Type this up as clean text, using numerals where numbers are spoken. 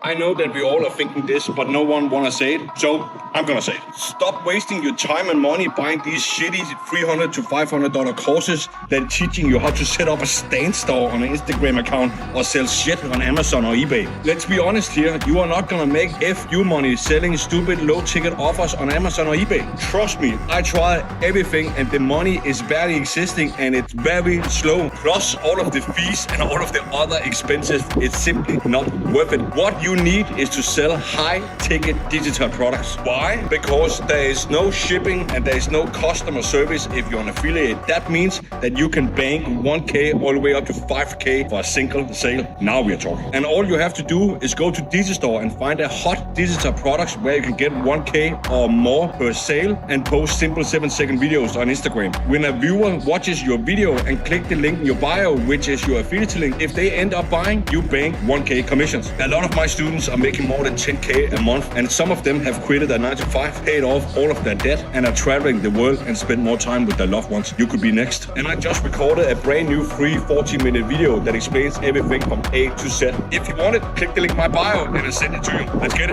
I know that we all are thinking this, but no one wanna say it, so I'm gonna say it. Stop wasting your time and money buying these shitty $300 to $500 courses that are teaching you how to set up a stand store on an Instagram account or sell shit on Amazon or eBay. Let's be honest here, you are not gonna make FU money selling stupid low-ticket offers on Amazon or eBay. Trust me, I tried everything and the money is barely existing and it's very slow. Plus all of the fees and all of the other expenses, it's simply not worth it. What you need is to sell high-ticket digital products. Why? Because there is no shipping and there is no customer service if you're an affiliate. That means that you can bank 1K all the way up to 5K for a single sale. Now we are talking. And all you have to do is go to Digistore and find a hot digital products where you can get 1K or more per sale and post simple 7-second videos on Instagram. When a viewer watches your video and click the link in your bio, which is your affiliate link, if they end up buying, you bank 1K commissions. A lot of my students are making more than 10K a month, and some of them have quitted their 9-to-5, paid off all of their debt, and are traveling the world and spend more time with their loved ones. You could be next. And I just recorded a brand new free 40-minute video that explains everything from A to Z. If you want it, click the link in my bio and I'll send it to you. Let's get it.